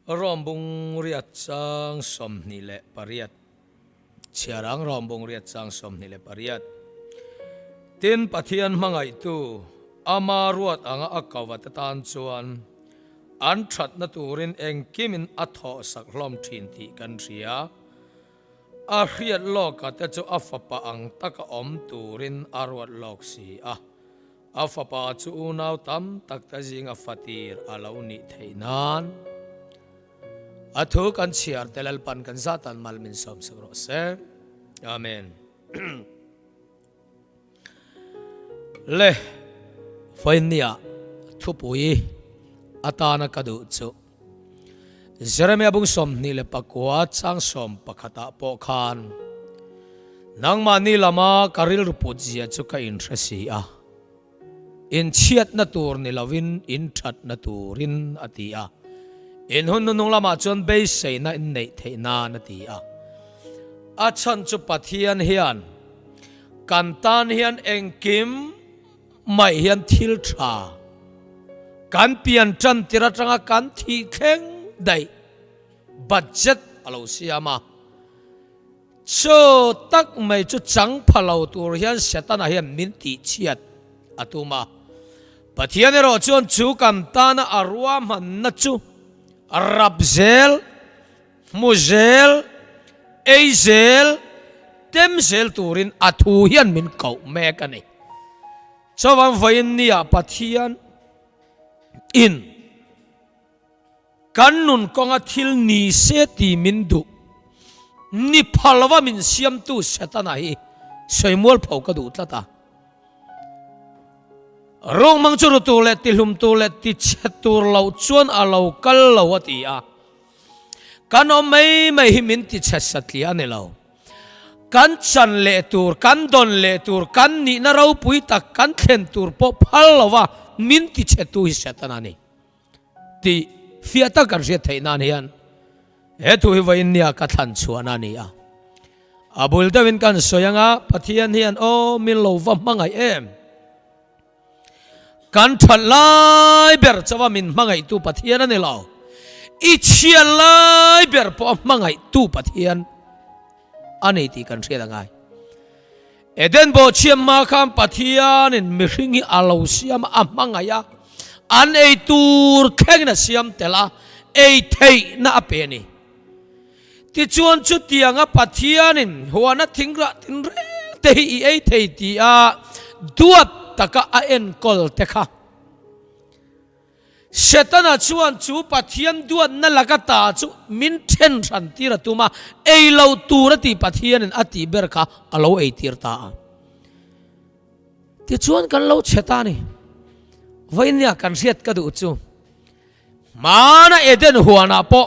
rombong riat sang som ni le pariat chiarang rombong riat sang som ni le pariat tin pathian mangai tu ama ruat anga akawat tan chuan an that na turin eng kimin atho sak hlom thin ti kan ria a riat lok ata chu afapa ang taka om turin arwat lok si afapa chu unaw tam tak ta jinga fatir alauni theinan athu kan chiar telal pan kan zatan malmin som sagro se amen le fainia thupui atana kadu chu Jeremia bung som ni le pakwa chang som pakhata po khan nang mani lama karil rupojia chu ka interesi in chiat na tur ni lawin in that na turin atia in hun nung lama chon be sei na in nei theina na ti a chan chu pathian hian kantan hian engkim mai hian thil tha kan pian tran tira tanga kan thi kheng dai budget alo siama cho tak mai chu chang phalo tur hian setana hian min ti chiat atuma pathian ro chon chu kantan arwa man na chu Rabzel, Muzel, Eizel, Temzel turin atuhian min kau mekani. Sawan vain niya pathian in kanun konga thil ni seti mindu ni phalwa min siam tu setanahi soimol phau ka du tlata. Rong mang churu tu le tilhum tu le ti chetur lau chuan a lau kal lau atia kan o mai himin ti chesatli ane lau kan chan le tur kan don le tur kan ni na rau pui tak kan thlen tur po phal lawa min ti chetu hi setanani ti fiata kan ria theina hian he tu hi vain nia ka than chuana ni abul dawin kan soyanga pathian hian o min lo va mangai em kan thalai ber chawa min mangai tu pathian ani lo I chialai ber po mangai tu pathian ani ti kan ria ngai eden bo chiam ma kham pathian in mi ringi alo siam amangaya an ei tur kheng na siam tela ei thei na apeni ti chuan chu tianga pathian in huana thingra tinre te hi ei thei ti duat taka a en kol tekha setana chuan chu pathian duat na lagata chu min then ran tira tuma ei lo turati pathian in ati berkha alo ei tirta ti chuan kan lo chetani vainia kan riat ka du chu mana eden huana po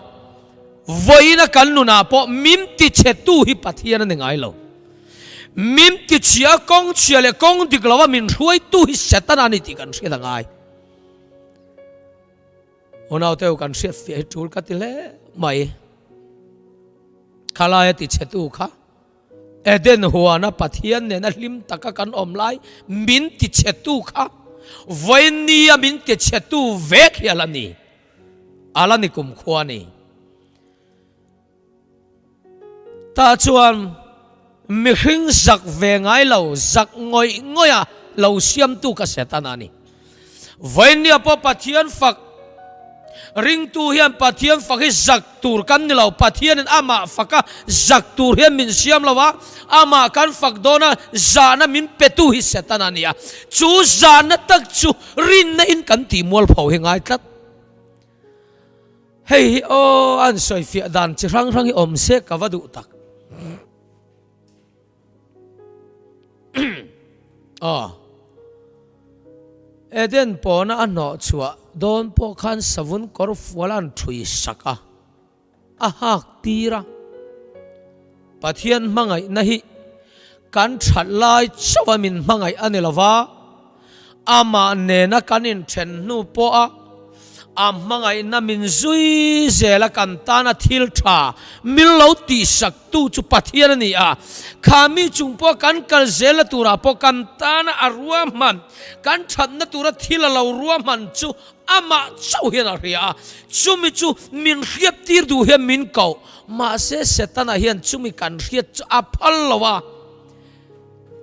voina kan nuna po mim ti chetu hi pathian ni ngai lo mim ti chia kong chia le kong diklawa min ruai tu hi setana ni ti kan ria ngai onau teu kan ria fi tul ka tile mai khala ti chetu kha eden huana pathian ne na lim taka kan omlai min ti chetu kha voinia min ti chetu vek yalani alani kum khwani ta chuan mi hring zak ve ngai lo zak ngoi ngoya lo siam tu ka setanani voinia po pathian fak ring tu hian pathian fak hi zak tur kan ni lo pathian in ama faka zak tur hian min siam lawa ama kan fak dona zana min petu hi setanani chu zana tak chu rin na in kan ti mol phau hi ngai tlat hei o an soi fi dan chi rang rang hi om se ka wadu tak eden pona ano chua don po khan savun kor fualan thui saka hak tira pathian mangai nahi kan thatlai chawamin mangai anilawa ama ne na kanin then nu po mangai na min zui zela kan ta na thil tha mil lo ti sak tu chu pathian ni a khami chungpo kan kal zela tura po kan ta na arua man kan that na tura thil lo ruwa man chu ama chau hian a ria chumi chu min riap tir du he min kau ma se setana hian chumi kan riat chu a phal lawa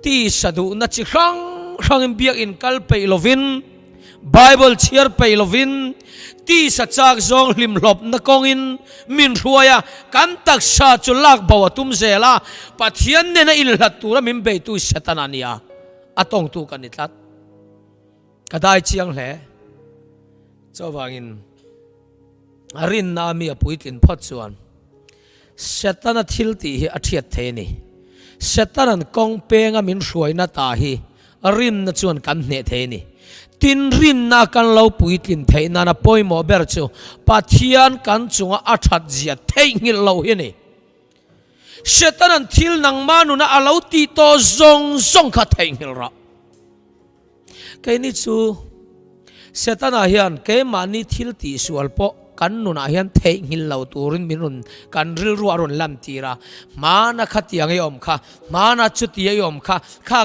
ti sadu na chi rang biak in kal pe lovin Bible cheer pe lovin ti sa chak zong lim lop na kongin min ruaya kan tak sa chu lak bawa tum zela pathian ne na ilhat tura min be tu setana nia atong tu kan itlat kadai chiang hle chawangin arin na mi apuitin phat chuan setana thil ti hi athiat the ni setanan kong penga min ruaina ta hi arin na chuan kan hne the ni tin rin na kan lo puitlin theina na poimo ber chu pathian kan chunga athat zia theingil lo hi ni setanan thil nang manu na alo ti to zong kha theingil ra ke ni chu setana hian ke mani thil ti sual po kan nu na hian theingil lo turin minun kan ril ruarun lam tira mana khatiang e om kha mana chuti e om kha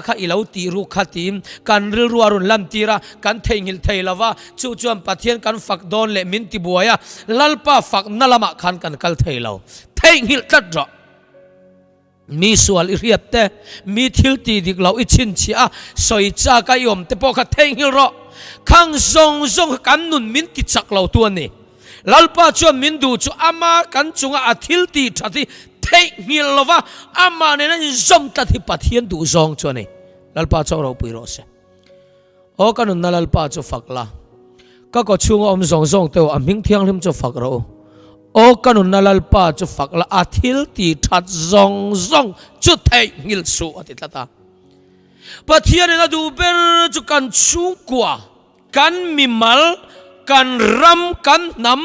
kha ilo ti ru khatim kan ril ruarun lam tira kan theingil theilawa chu chuan pathian kan fak don le min ti buaya lalpa fak nalama khan kan kal theilo theingil tat ro mi sual riap te mi thil ti dik lo ichin chia soi cha ka yom te po kha theingil ro khang zong kan nun min ti chak lo tu ani lalpa chuan min du chu ama kan chunga athil ti thati theingil lova ama ne na zom ta thi pathian du zong chuani lalpa chaw ro pui ro se o kanun na lalpa chu fakla ka ko chunga om zong te o aming thiang lim chu fak ro o kanun na lalpa chu fakla athil ti that zong chu theingil su atitlata pathian na du ber chu kan chu kwa kan mimal kan ram kan nam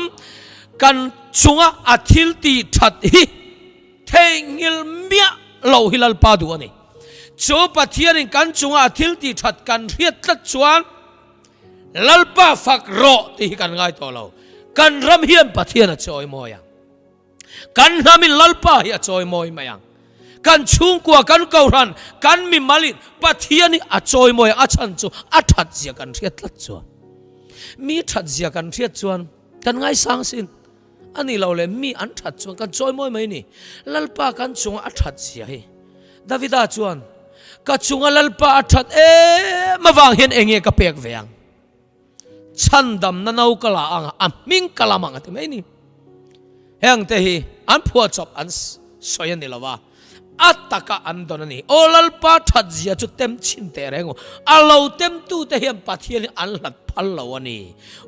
kan chunga athil ti that hi theingil mia lo hilal pa du ani chu pathian in kan chunga athil ti that kan riat tlat chuan lalpa fak ro ti kan ngai to lo kan ram hiam pathian a choi moya kan namin lalpa hi a choi moi mayang kan chung kwa kan kauran kan mi malin pathian a choi moi a chan chu a that zia kan riat tlat chuan mi that zia kan riat chuan kan ngai sang sin ani lo le mi an that chuan kan choi moi mai ni lalpa kan chunga a that zia hi davida chuan ka chunga lalpa a that mawang hian enge ka pek veang chandam na nau kala anga aming kalamang ati mai ni heng te hi an phua chop an soyan ni lawa ataka andonani olalpa thadzia chu tem chin te rengo alo tem tu te hiam pathian an lat phal lawani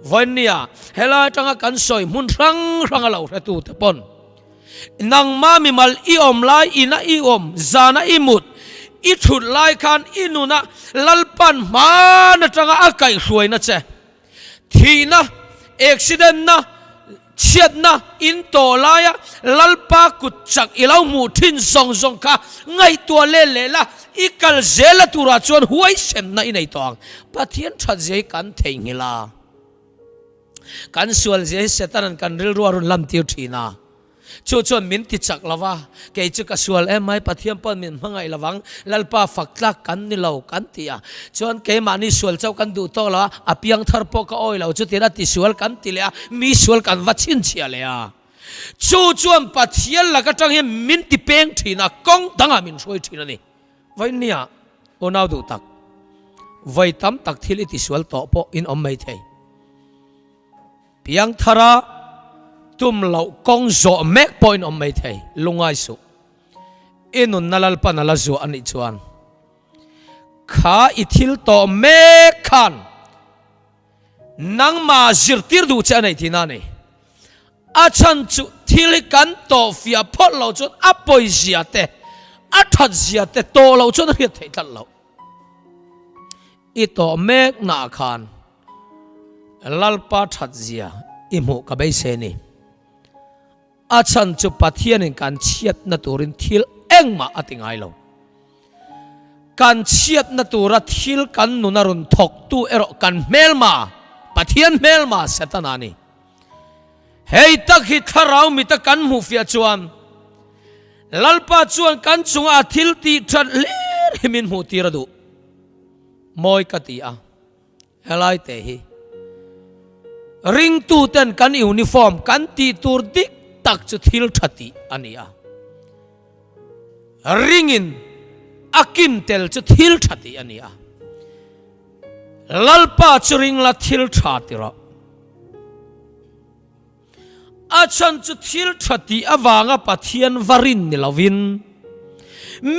vonia hela tanga kan soi mun rang alo tu te pon nang ma mi mal i om lai ina i om zana i mut i thut lai khan inuna lalpan man tanga akai hruaina che thina accident na chiat na in to laya lalpa kutchak ilau mu thin zong kha ngai to le la ikal zela tura chuan huai sem na inei tong pathian that zai kan theingila kan sual zai setan kan ril ruarun lam tiu thina chu min ti chak lawa ke chu ka sual mai pathian pon min mangai lawang lalpa fakla kan ni lo kan tia chuan ke mani sual chau kan du to la apiang thar po ka oi lo chu tira ti sual kan ti le mi sual kan wachin chia le a chuan pathian la ka tang he min ti peng thina kong danga min roi thina ni vai nia onau du tak vai tam tak thil ti sual to po in om mai thei piang thara tum lau kong zo mek point om mai thei lungai su inun nalal pa nala zo ani chuan kha ithil to mek khan nang ma zirtir du cha nei thina nei a chan chu thil kan to fia phot lo chon a poi zia te a that zia te to lo chon riat thei thal lo i to mek na khan lalpa that zia imu ka bai se ni achan chu pathian in kan chiat na turin thil engma atingai lo kan chiat na tura thil kan nunarun thok tu ero kan melma pathian melma setanani hei tak hi tharau mi ta kan mu fia chuan lalpa chuan kan chunga thil ti that ler himin mu ti radu moi ka ti a helai te hi ring tu ten kan uniform kan ti tur dik tak chu thil thati ania ringin akim tel chu thil thati ania lalpa chu ring la thil thatira achan chu thil thati awanga pathian varin nilovin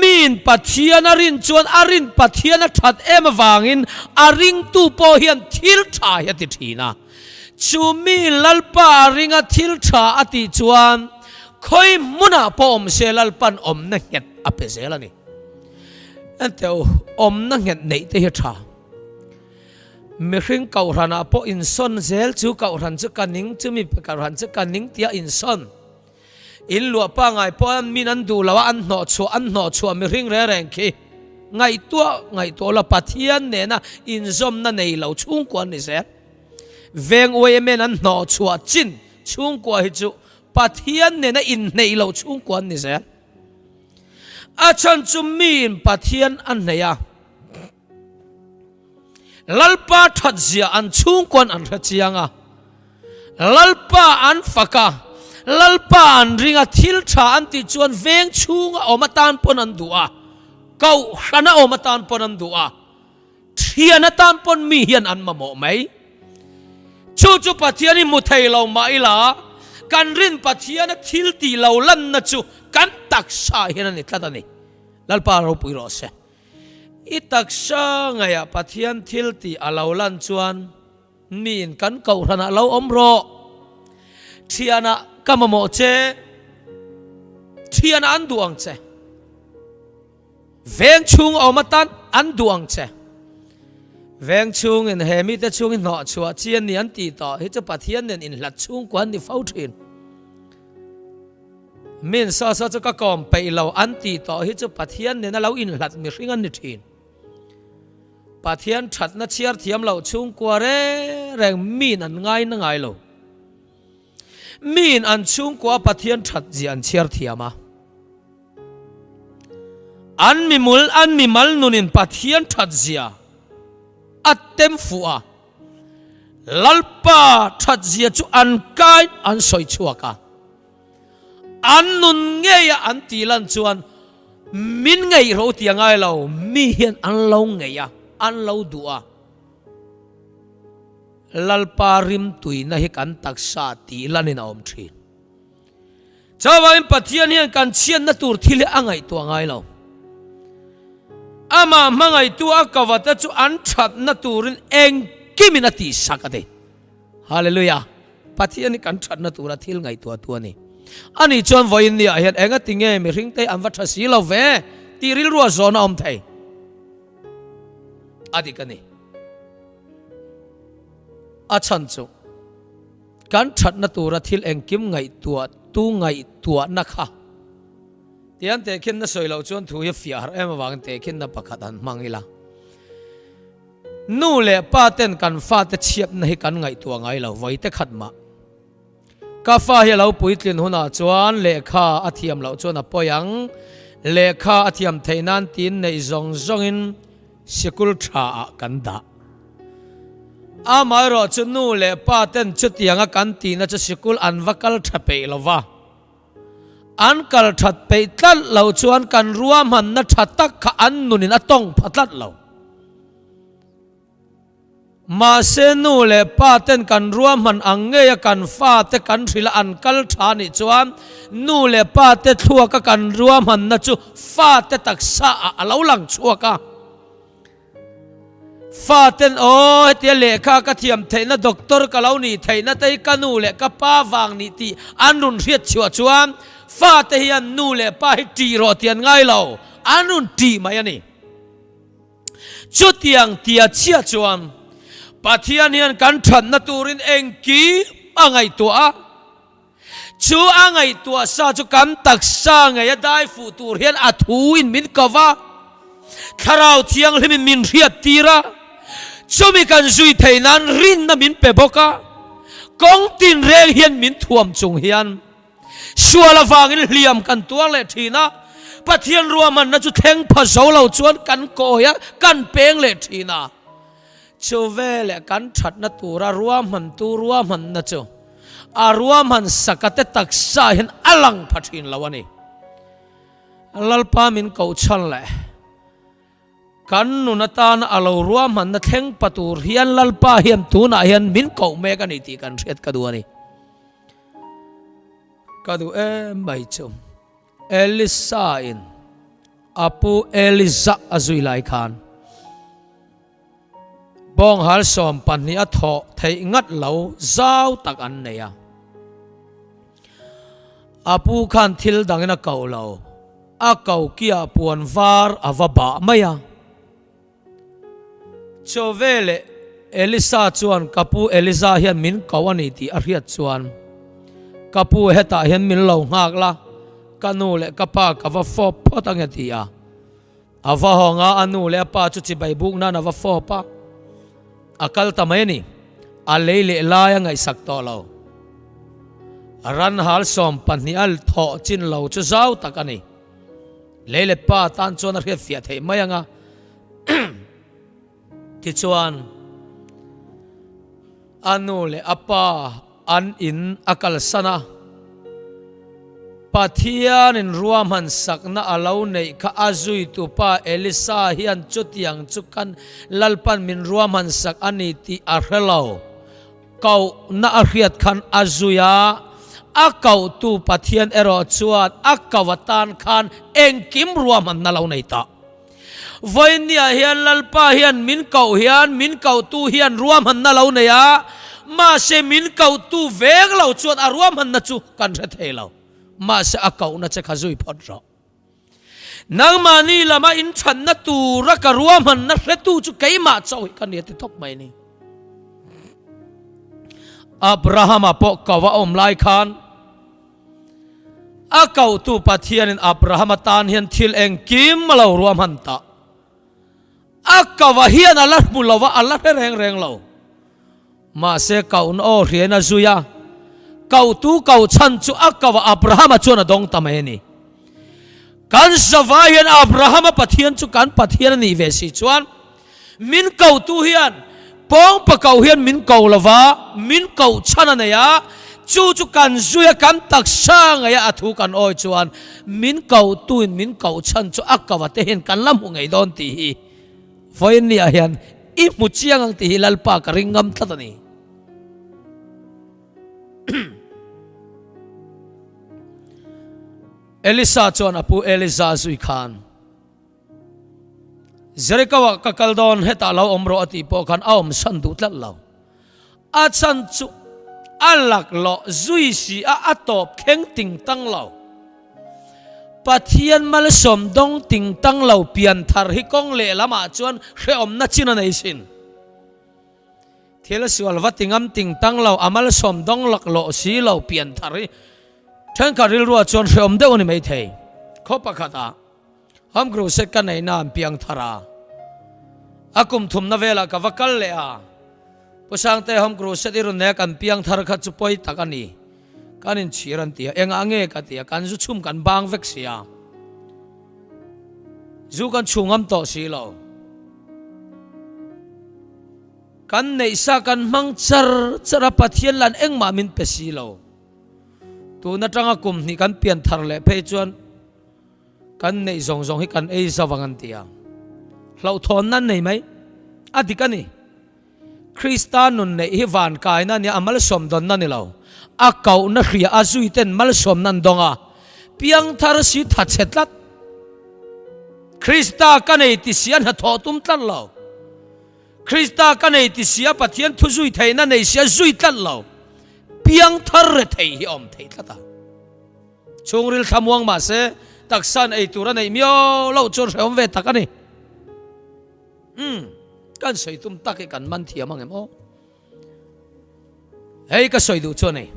min pathian arin chuan arin pathian a that em awangin aring tu po hian thil tha hi ti thina chu mi lalpa ringa thil tha ati chuan khoi muna pom se lalpan om na het ape zelani anteu om na het nei te hi tha mi hring kau rana po in son zel chu kau ran chu kaning chu mi kau ran chu kaning tia in son in lua pa ngai po an min an du lawa an no chu mi hring re reng khi ngai to la pathian ne na in zom na nei lo chung kwan ni se veng oi men an no chu chin chung kwa hi chu pathian ne na in nei lo chung kwan ni se achan chu min pathian an neya lalpa that zia an chung kwan an ra chianga lalpa an faka lalpa an ringa thil tha an ti chuan veng chunga omatan pon an duwa kau hana omatan pon an duwa thiana tan pon mi hian an mamo mai chu pathiani mu thei lo mai la kan rin pathiana thil ti lo lan na chu kan tak sa hian ani tlatani lalpa ro pui ro se i tak sa ngaya pathian thil ti alo lan chuan min kan kau rana lo om ro thiana kamamo che thiana an duang che veng chung omatan an duang che veng chung in hemi te chung in no chua chian ni an ti to hi chu pathian nen in lat chung kwan ni fau thin min sa chu ka kom pe lo an ti to hi chu pathian nen lo in lat mi ringan ni thin pathian that na chiar thiam lo chung kwa re reng min an ngai lo min an chung kwa pathian that ji an chiar thiama an mi mal nunin pathian that zia atem fuwa lalpa that zia chu an kai an soi chuaka an nun nge ya an tilan chuan min ngei ro tiangai lo mi hian an lo nge ya an lo duwa lalpa rim tui na hi kan taksa ti lanin om thin chawain pathian hian kan chian na tur thil angai to ngai lo ama mangai tu akawata chu an that na turin eng kiminati sakate hallelujah pathian ni kan that na tura thil ngai tu ani ani chon voin ni hian enga tinge mi ring te an watha si lo ve ti ril ruwa zona om thei adikani achan chu kan that na tura thil eng kim ngai tu ngai tua na kha tian te khin na soi lo chon thu hi fiar em wang te khin na pakhat an mangila nu le pa ten kan fa te chiap na hi kan ngai tu ngai lo voi te khat ma ka fa hi lo puitlin huna chuan lekha athiam lo chon a poyang lekha athiam theinan tin nei zong in sikul tha kan da amai ro chu nu le pa ten chu tianga kan ti na chu sikul an vakal thape lova an kal that pe tlat lo chuan kan ruam han na thatak kha an nunin atong phatlat lo ma se nu le pa ten kan ruam han ange ya kan fa te kan thila an kal tha ni chuan nu le pa te thua ka kan ruam han na chu fa te taksa a lo lang chuaka fa ten o te lekha ka thiam theina doctor ka lo ni theina te kanu le ka pa wang ni ti anun riat chua chuan fa te hian nu le pa hi ti ro tian ngai lo anun ti mai ani chu tiang tia chia chuan pathian hian kan that na turin engki angai to a chu angai to sa chu kam tak sa ngai dai fu tur hian a thu in min kawa tharau thiang hlimin min riat tira chumi kan zui theinan rin na min pe boka kong tin reng hian min thuam chung hian suala wangin liam kan tua le thina pathian ruaman na chu theng pha zo lo chuan kan ko ya kan peng le thina chu ve le kan that na tura ruaman tu ruaman na chu a ruaman sakate taksa hin alang pathin lawani lalpa min ko chan le kan nu na tan alo ruaman na theng patur hian lalpa hiam tu na hian min ko me ka ni ti kan riat ka duani kadu mai chum Elisa in apu Elisa azui lai khan bong hal som pan ni atho thei ngat lo zau tak an neya apu khan thil dangena kau lo a kau kia puan var avaba maya chovele Elisa chuan kapu Elisa hian min kawani ti a riat chuan kapu heta hian min lo ngak la kanu le kapa kava fo potang ya ava honga anu le pa chu chi bai buk na na va fo pa akal tamai ni a leile la ya ngai sak to lo ran hal som pan ni al tho chin lo chu zau takani leile pa tan chon a hre fia thei mayanga ti chuan anu le apa an in akal sana pathian in ruaman sakna alo nei kha azui tu pa Elisa hian chutiang chukan lalpan min ruaman sak ani ti arhelo kau na ariat khan azuya akau tu pathian ero chuan akawatan khan engkim ruaman na lo nei ta voinia hian lalpa hian min kau tu hian ruaman na lo neya ma se min kau tu veng lo chuan a ruaman na chu kan re thelo ma se akau na che khazui phot ro nang mani lama in chan na tu ra ka ruaman na hretu chu keima chawi kan ni ti top mai ni Abraham apo kawa om lai khan akau tu pathian in Abraham tan hian thil eng kim malo ruaman ta akawa hian alat mulawa alat reng lo ma se kaun o riena zuya kau tu kau chan chu akawa Abraham chuan adong tamai ni kan savayan Abraham pathian chu kan pathian ni ve si chuan min kau tu hian pong pa kau hian min kau lova min kau chana na ya chu kan zuya kan taksa nga ya athu kan oi chuan min kau tuin min kau chan chu akawa te hen kan lam ngai don ti hi voin ni a hian i mu chiang ang ti hilal pa ka ringam tlatani Elisa chuan apu Elisa zui khan Jericho ka kaldon heta lo omro ati po khan aom san du tlat lo a chan chu alak lo zui si a atop kheng ting tang lo pathian mal som dong ting tang lo pian thar hi kong le lama chuan hre om na china nei sin thela sual watingam ting tang lo amal som dong lak lo si lo pian thar hi thang karil ruwa chuan hre om de oni mai thei khopa khata ham gro se kan nei na piang thara akum thum na vela ka vakal le a pusang te ham gro se dirun ne kan piang thar kha chu poi takani kanin chiran tia enga nge ka tia kan zu chum kan bang vek sia zu kan chungam to si lo kan nei sa kan mang chara pathian lan engma min pe si lo tu na tanga kum ni kan pian thar le pe chuan kan nei zong hi kan ei zawangan tia hlau thon nan nei mai adikani Kristan nun nei hi van kai na ni amal som don na ni lo akau na hria azui ten mal som nan donga piang thar si tha chetlat Krista kanei ti sian ha tho tum tlan lo Krista kanei ti sia pathian thu zui thei na nei sia zui tlan lo piang thar re thei hi om thei tlata chungril thamuang ma se taksan ei tura nei mio lo chor hom ve takani kan soi tum tak kan man thiam ang emo hei ka soi du chu nei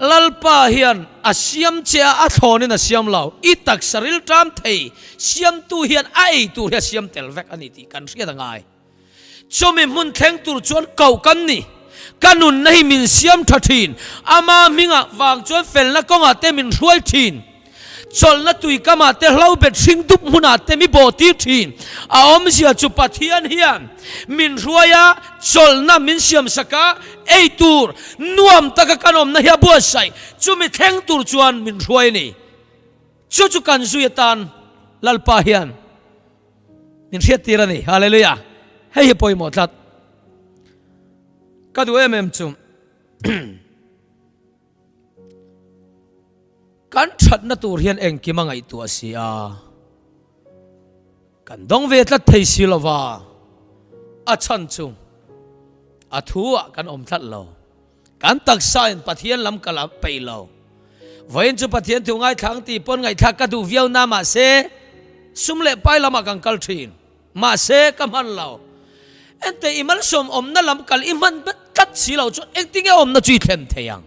lalpa hian asiam che a thonin asiam lau i tak saril tram thei siam tu hian a ei tu hia siam tel vek ani ti kan ria dangai chomi mun theng tur chuan kau kan ni kanun nahi min siam thathin ama minga wang chuan felna konga te min ruai thin cholna tui kama te hlau bet thing dup huna te mi boti thin a om sia chu pathian hian min ruaya cholna min siam saka ei tur nuam taka kanom na hia bua sai chu mi theng tur chuan min ruai ni chu kan zuitan lalpa hian min riat tirani hallelujah hei poi mo tlat kadu em chum kan that na tur hian eng ki mangai tu asia kan dong ve tlat thei silova a chan chu a thua kan om thlat lo kan tak sain pathian lam kala pei lo voin chu pathian thu ngai thang ti pon ngai thak ka du viau na ma se sumle pai lama kan kal thin ma se kaman lo ente imal som om na lam kal iman bet kat si lo chu eng tinge om na chui thlem theyang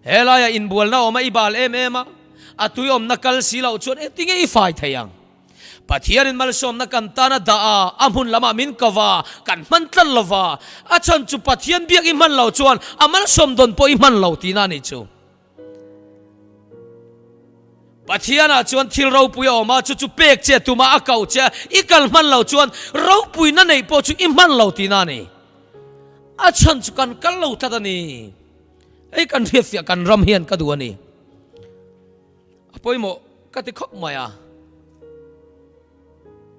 helaya in bual na oma ibal ema atui om na kal si lo chu eng tinge I fai theyang pathian in mal som na kan tana da amun lama min kawa kan man tlal lova achan chu pathian biak iman lo chuan amal som don po iman lo ti na ni chu pathian a chuan thil ro pui oma chu pek che tuma akau che ikal man lo chuan ro pui na nei po chu iman lo ti na ni achan chu kan kal lo ta ni ei kan riafia kan ram hian ka du ani apoi mo ka ti khop maya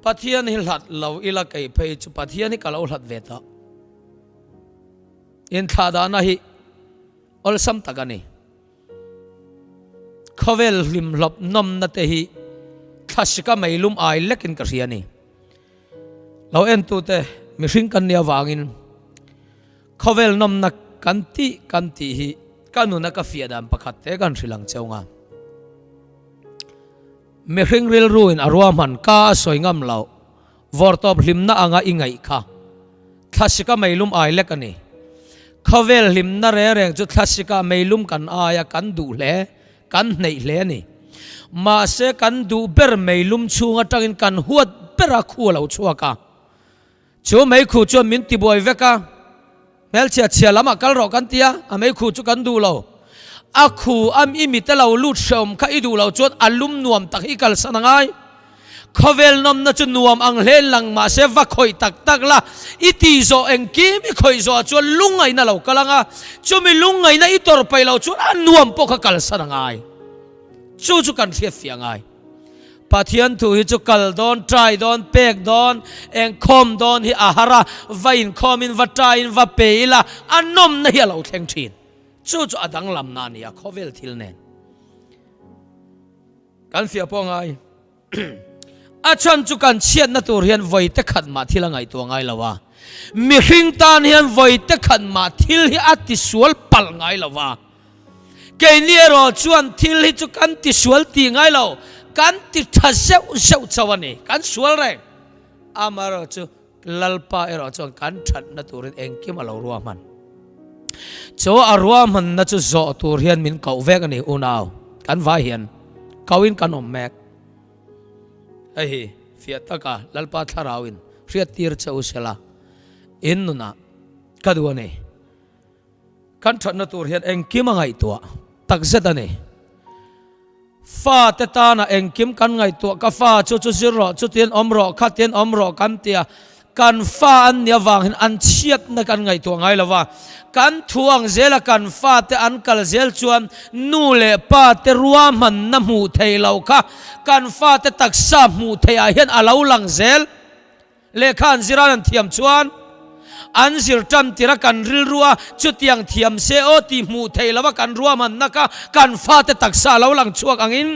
pathian hi hlat lo ila kai phei chu pathian hi kalo hlat ve ta in tha da na hi ol sam takani khovel lim lop nom na te hi thasika meilum ai lekin ka riani lo en tu te mi hring kan nia wangin khovel nom na kanti hi kanuna ka fiadam pakhat te kan rilang cheunga mi hring ril ruin arwam han ka soingam lo vortop hlimna anga ingai kha thasika meilum ai lekani khovel hlimna re reng chu thasika meilum kan aya kan du le kan nei hle ni ma se kan du ber meilum chunga tangin kan huat bera khulo chuaka chu mei khu chu min ti boy veka mel chia lama kal ro kan tia a mei khu chu kan du lo a khu am imi te lo lut shom kha I du lo chot alum nuam tak hi kal sanangai khovel nom na chu nuam ang hlen lang ma se va khoi tak la iti zo eng ki mi khoi zo chu lungai na lo kalanga chu mi lungai na I tor pai lo chu an nuam po kha kal sanangai chu kan thia fiangai pathian thu hi chu kal don try don pek don eng khom don hi ahara vain khomin va train va peila anom na hi lo thleng thin chu adang lam na ni a khovel thil nen kan fia po ngai achan chu kan chiat na tur hian voi te khat ma thila ngai tu ngai lawa mi hring tan hian voi te khat ma thil hi ati sual pal ngai lawa ke ni ro chuan thil hi chu kan ti sual ti ngai lo kan ti tha seu chawani kan sual re amaro chu lalpa ero chu kan that na turin engkim alo ruwa man cho arwa man na chu zo tur hian min kau vek ani unaw kan va hian kawin kan om mek ai fiat taka lalpa tharawin riat tir chau sela innuna kaduane kan that na tur hian engkim ngai tua tak zetani fa te ta na engkim kan ngai tua ka fa chu zero chu tien omro kha tien omro kan tia kan fa an nia wang hin an chiat na kan ngai tua ngai lawa kan thuang zela kan fa te an kal zel chuan nu le pa te ruam man na mu thei lo kha kan fa te taksa mu thei a hian alo lang zel le khan ziran thiam chuan an zir tam tira kan ril ruwa chu tiang thiam se o ti mu thei lawa kan ruam man na ka kan fa te taksa lo lang chuak angin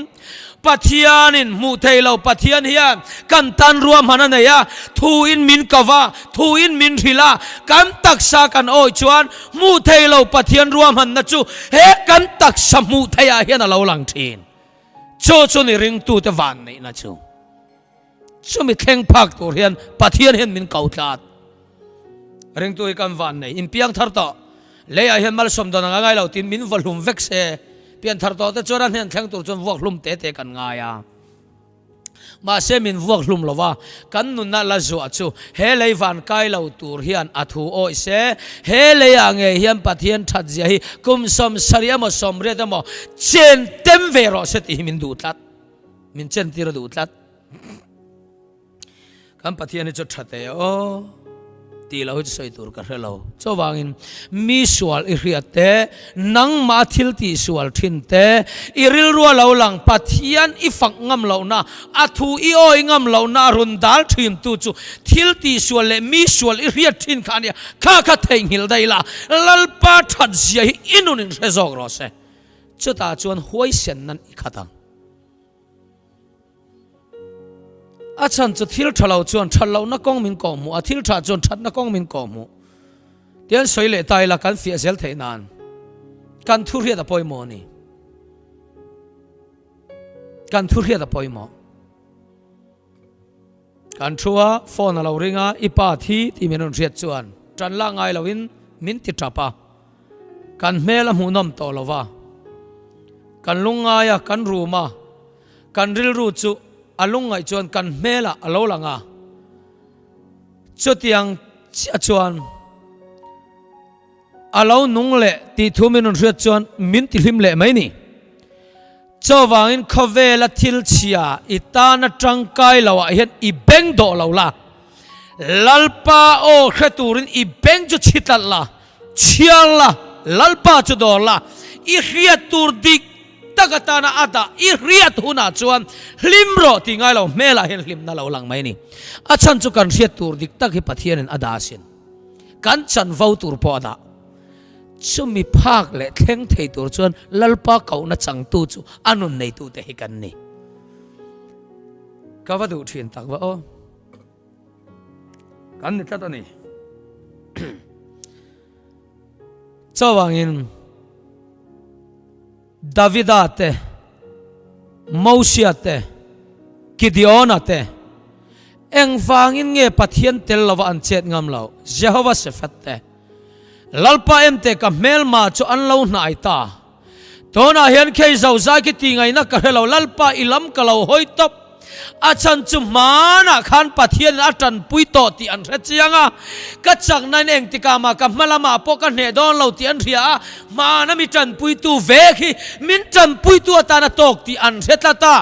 pathianin mu thei lo pathian hian kan tan ruam hanana ya thu in min kawa thu in min rila kan taksa kan oi chuan mu thei lo pathian ruam han na chu he kan taksa mu thei a hian alo lang thin chu ni ring tu te van nei na chu mi thleng phak tur hian pathian hian min kau tlat ring tu kan van nei in piang thar to le a hian mal som don ngai lo tin min volum vek se pian thar to te choran hian thleng tur chon wak hlum te kan nga ya มาเสมินวกลุมลว่ากันนุนน่าละจัวจูเฮเลยวันไกลเราตูร์เฮียนอัทูโอเสเฮเลยยังเฮียนปะเทียนทัดเจียกุมสมสริยมสมเรียดมอเจนเต็มเวรเสติมินดูทัดมินเจนที่เราดูทัดกันปะเทียนนี่จุดทัดเตอตีเราจะใส่ตัวกันเราเจ้าวางินมีสวลอิริยเตนังมาทิลตีสวลทินเตอิริลรัวเราหลังปะเทียนอีฝักงำเราหน้าอัทูอีโอยงำเราหน้ารุนดาลทินตูจูทิลตีสวลเลมีสวลอิริยทินขันเนี่ยข้าขัดเทงหิลได้ละลัลปาทัดเสียอินุนินเรซอกรอเซจุดตาจวนหวยเส้นนั้นอีกขัดังอาจารย์จะทิลทะเลาจวนทะเลานักกองมินกอมูอาทิลทะจวนทัดนักกองมินกอมูเดี๋ยวสวยเละตายละกันเฟียเซลเทนานกันทุเรียดปอยโมนี่กันทุเรียดปอยโมกันชัวฟอนเราเริงอ่ะอีป้าที่มินเรียดจวนจันล่างไงเราวินมินติดจับปะกันเมลหูน้ำโตเราว่ากันลุงไงอ่ะกันรูมากันริลรูจูอารมณ์ไงจวนกันเมล่ะอารมณ์ลังอ่ะจุดยังจวนอารมณ์นุ่งเละที่ทุ่มนุนเรียจวนมินติลิมเละไหมนี่เจ้าวางินขเวลทิลเชียอิตานาจังไกเราเห็นอีเบงโดเราละลัลปาโอเขตูรินอีเบงจุดชิตละเชียละลัลปาจุดโดละอีเขียตูรดิกตะกตานาอัตาอิเรียตุนาจวนลิมโรติงไงเราเมล่าเห็นลิมนั่นเราหลังไม่นี่อาจารย์จุกันเรียตูดิกตะกิปัทเฮียนอดาสินกันฉันเฝ้าตูร์พอดาชุมีภาคเละเท่งเทตูร์จวนลัลปาเขาหน้าจังตูจูอันนู้นในตูเตะกันนี่ก็ว่าดูเทียนตักว่าโอ้กันนี่ตัดนี่เจ้าวังอินดาวิดาเตโมเสียเตกิดิโอนาเตเอ็งฟังอินเงปะเทียนเตลลาวอันเจ็ดงามเราเยโฮวาเสฟัตเตลัลปาเอ็มเตกับเมลมาจูอันเราหน่ายตาตัวน่าเห็นเคยเจ้าใจกิติไงนักกระเราลัลปาอิลัมกะเราหอยตบอาจารย์จุมานะขันปะเทียนอาจารย์ปุยโตติอันเรจียงอ่ะก็จากนั้นเองที่กามากับมาละมาปกันเหดอนเราที่อันเรียมานะมิจันปุยตูเวกีมิจันปุยตัวตานะตกที่อันเรตตา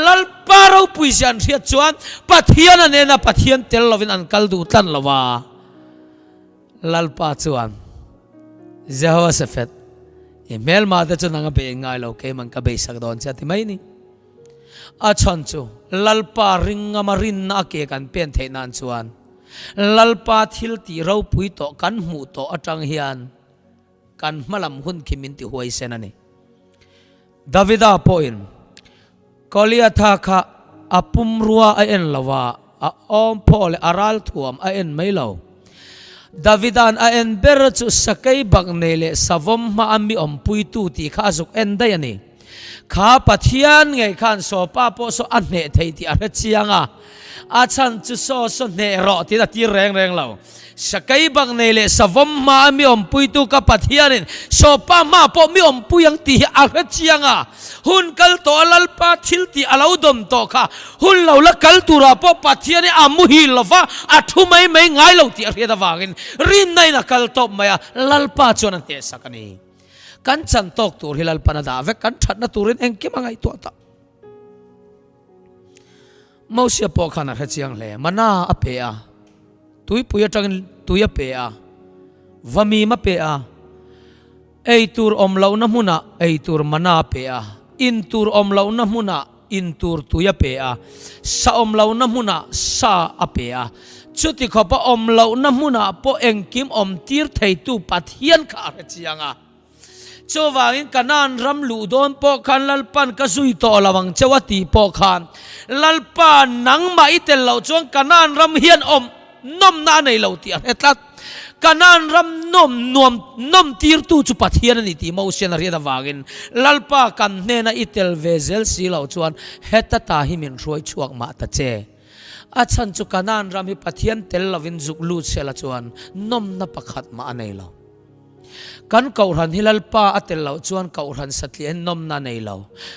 ลัลปาเราปุยจันเรียจวนปะเทียนเนี่ยนะปะเทียนเตลลวินอันกัลดูตันละว่าลัลปาจวนเจ้าว่าเสฟตอีเมลมาแต่จนนังเบงไงเราเคมันก็เบสักดอนเสียที่ไม่นี่อาชันจูลัลปาริงมารินนักเกกันเป็นเทนันชวนลัลปาทิลตีเราปุยโตกันหมู่โตอจังเฮียนกันมาลำหุ่นคิมินติหวยเซนันนี่ดาวิดาพอยน์กอลิอาทาคะอปุมรัวไอเอ็นลาวาออมพอลอารัลทวมไอเอ็นไม่เลวดาวิดานไอเอ็นเบรจุสกัยบักเนเลสวมมาอัมบิอมปุยตูตีข้าสุกเอ็นได้ยันนี่ข้าปะเทียนไงขันโซป้าโปโซอันเนเทติอาเรจียงอ่ะอาชันจุโซโซเนรอที่ตะที่แรงเราสกัยบังเนเลสวมมามีอมปุยตูกับปะเทียนโซป้ามาโปมีอมปุยังตีอาเรจียงอ่ะหุ่นกัลโตลัลปาทิลตีอาลาวดมโตค่ะหุ่นเราละกัลตูราโปปะเทียนอามุฮิลฟ้าอัทุไม่ง่ายเราตีอาเรตะวากินรินในนักกัลโตมายาลัลปาจวนเตสักนี่กันฉันตกตัวฮิลัลปานาดาเวกันฉันนัตุรินเองกี่มังไงตัวตาเมาเสียปอขานาเฮียงเลยมันน่าอเปียตุยปุยจังตุยอเปียวามีมาเปียไอตูร์อมเหล่าน้ำมุนะไอตูร์มันน่าเปียอินตูร์อมเหล่าน้ำมุนะอินตูร์ตุยอเปียซาอมเหล่าน้ำมุนะซาอเปียจุดที่เขาปอมเหล่าน้ำมุนะปอเองกิมอมตีร์ไทยตูปัทเฮียนขาเฮียงอ่ะเจ้าว่าอินกันนันรำลูดอนปอคันลัลปันกสุยโตละวังเจ้าตีปอคันลัลปันนังมาอิเตลเหล่าจวงกันนันรำเฮียนอมนมนาในเหล่าตีเฮตัดกันนันรำนมตีร์ตูจุปัทเฮียนนี่ตีมาอุเชนเรียดวากินลัลปากันเนนะอิเตลเวเซลสีเหล่าจวนเฮตัดตาหิมินรวยชวกมาตะเจอาชันจุกันนันรำฮิปัทเฮียนเตลลวินจุกลูเชลจวนนมนับขัดมาในเหล่า kan kauran hilalpa atel lau chuan kauran satlian nom na nei lo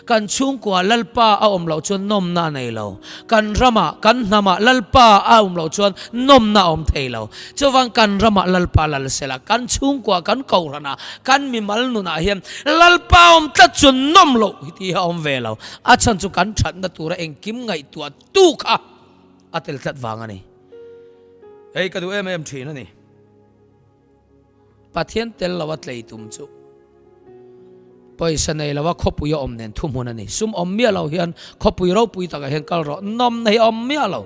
kan chung kwa lalpa a om lo chuan nom na nei lo kan rama kan nama lalpa a om lo chuan nom na om thei lo chuwang kan rama lalpa lal sela kan chung kwa kan kaurana kan mi mal nu na hiam lalpa om ta chuan nom lo ti ha om ve lo a chan chu kan that na tura eng kim ngai tua tu kha atel tat wangani ei ka du em thina ni pathian tel lawat leitum chu poisa nei lawa khopui om nen thumun ani sum om mia lo hian khopui ro pui taka hen kal ro nom nei om mia lo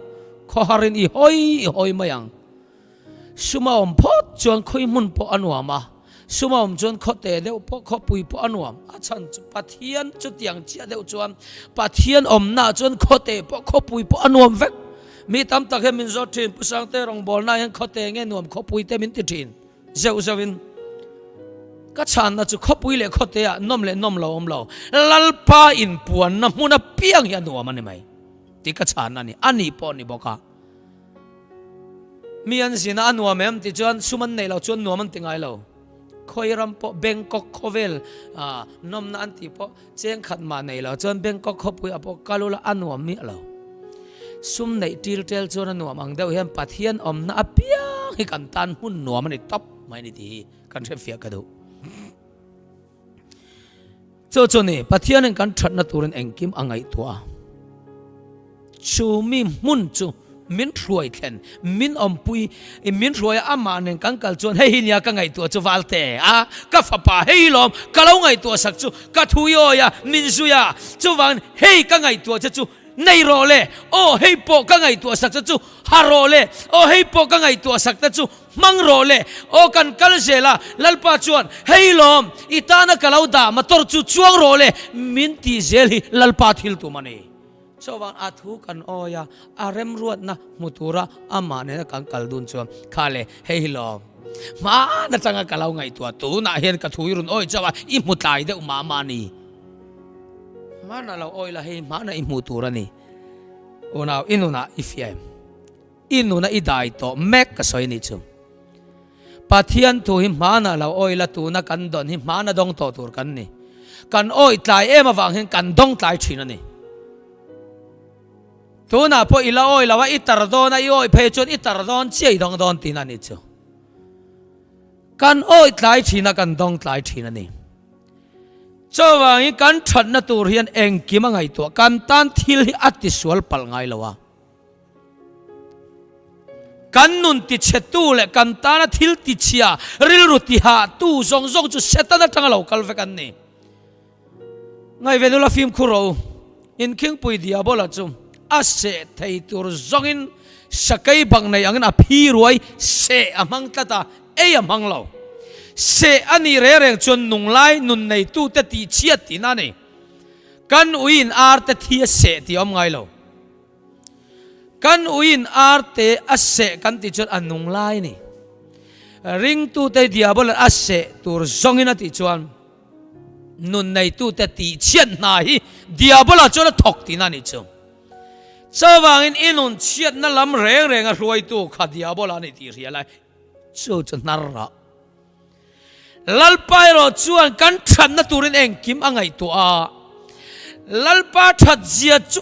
kho harin i hoi mayang suma om phot chuan khoi mun po anuama suma om chuan khote deu po khopui po anuam achan chu pathian chu tiang chia deu chuan pathian om na chuan khote po khopui po anuam vek mi tam tak he min zo thin pusang te rong bol na hen khote nge nuam khopui te min ti thin zeu zewin ka chan na chu khopui le khote ya nom le nom lo om lo lalpa in puan na muna piang ya nuam ani mai ti ka chan na ni ani po ni boka mi an sina anuam em ti chuan suman nei lo chuan nuam an tingai lo khoiram po Bangkok khovel nom na an ti po cheng khat ma nei lo chuan Bangkok khopui apo kalula anuam mi lo sum nei til tel chuan anuam ang deuh hian pathian om na apiang hi kan tan hun nuam ani top mai ni ti kan re fia ka do cho ni pathian en kan that na turin engkim angai tua chu mi mun chu min ruai thlen min ompui min ruai ama nen kan kal chon hei nia ka ngai tua chu walte a ka fapa hei lom ka lo ngai tua sak chu ka thuyo ya min zuya chu wan hei ka ngai tua chu nei ro le o hei po ka ngai tua sak chu haro le o hei po ka ngai tua sak ta chu mang ro le o kan kal zela lalpa chuan hei lom itana kalau da motor chu chuang ro le min ti zel hi lalpa thil tu mani chawang athu kan oya arem ruat na mutura ama ne kan kal dun chuan khale hei lom ma na changa kalau ngai tua tu na hian ka thuirun oi chawa I mutlai de ma mani mana lo oi la hei mana I mutura ni ona inuna ifiem inuna idai to mek ka soi ni chu pathian tu hi mana lo oi la tu na kan don hi mana dong to tur kan ni kan oi tlai ema wang hen kan dong tlai thina ni tu na po ila oi lawa itar don ai oi phe chon itar don chei dong don tin ani chu kan oi tlai thina kan dong tlai thina ni chawang kan that na tur hian eng ki mangai to kan tan thil hi ati sual pal ngai lawa kan nun ti chetu le kan tan thil ti chia ril ru ti ha tu zong zong chu setana tanga lo kal ve kan ni ngai venula film khuro in king pui dia bola chu ase thei tur zongin sakai bang nei angin a phi ruai se amang tata e amang lo se ani re reng chon nung lai nun nei tu te ti chiat ti na nei kan uin ar te thi se ti om ngai lo kan uin ar te ase kan ti chon anung lai ni ring tu te diabol ase tur zongin ati chuan nun nei tu te ti chiat na hi diabol a chon thok ti na ni chu chawangin inun chiat na lam reng reng a ruai tu kha diabol ani ti rialai chu chu narra lalpai ro chuan kan than na turin eng kim angai tu a lalpa that zia chu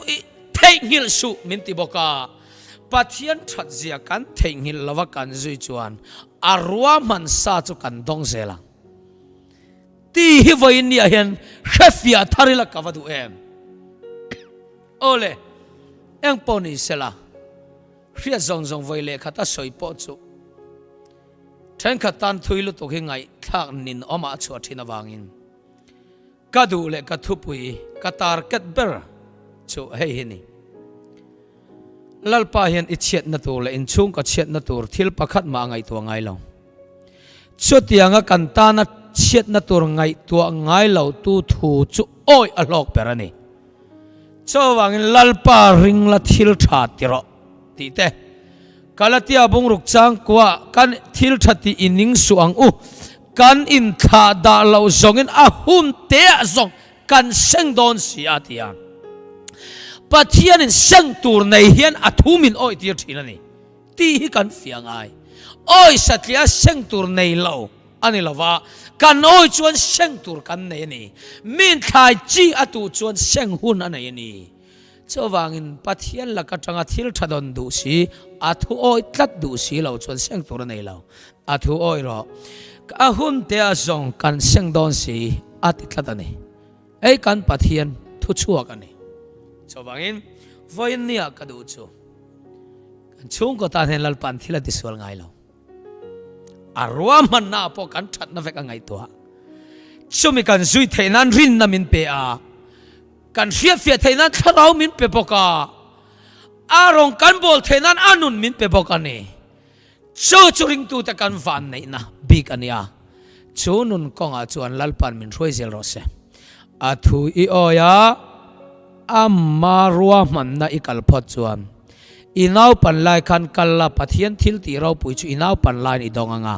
theihil su min ti boka pathian that zia kan theihil lawa kan zui chuan arwa man sa chu kan dong zela ti hi voin ni hian khafia tharila kawadu em ole eng poni sela ria zong zong voile khata soi po chu then khatan thuilu to hi ngai thak nin oma chua thina wangin kadu le ka thupui katar ket ber chu hei hini lalpa hian I chiat na tur le in chung ka chiat na tur thil pakhat ma ngai to ngai lo chutianga kan ta na chiat na tur ngai to ngai lo tu thu chu oi a lok perani chawangin lalpa ring la thil tha tiro ti te kalatia bung ruk chang kwa kan thil thati ining suang u kan in tha da lo zongin a hun te zong kan seng don sia tia pathian in sang tur nei hian athumin oi tir thina ni ti hi kan fiang ai oi satlia seng tur nei lo ani lova kan oi chuan seng tur kan nei ni min thai chi atu chuan seng hun anei ni chawangin pathian la ka tanga thil thadon du si athu oi tlat du si lo chuan seng tur nei lo athu oi ro ka hun te a zong kan seng don si ati tlat ani ei kan pathian thu chuak ani chawangin voin nia ka du chu kan chung ko tan hen lal pan thila ti sual ngai lo arwa man na po kan that na vek angai to chumi kan zui theinan rin na min pe a kan fia theinan tharau min pe poka arong kan bol theinan anun min pe poka ni churing tu ta kan van nei na big ania chunun konga chuan lalpan min roi zel ro se athu I oya amma ruwa man na ikal phot chuan inaw pan lai khan kalla pathian thil ti ro pui chu inaw pan lai ni dong anga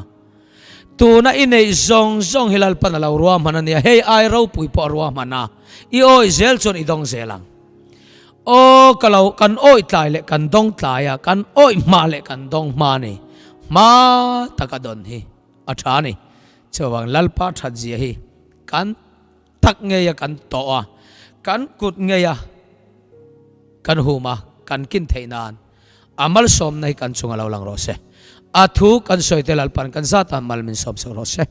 tu na inei zong hilal pan lo ruwa manania hey ai ro pui po ruwa mana I oi zel chon I dong zelang o kalau kan oi tlai le kan dong tlaya kan oi ma le kan dong ma ni ma takadon hi athani chawang lalpa thaji hi kan tak nge ya kan to a kan kut nge ya kan huma kan kin theinan amal som nai kan chunga lo lang ro se athu kan soite lalpan kan zata mal min som so ro se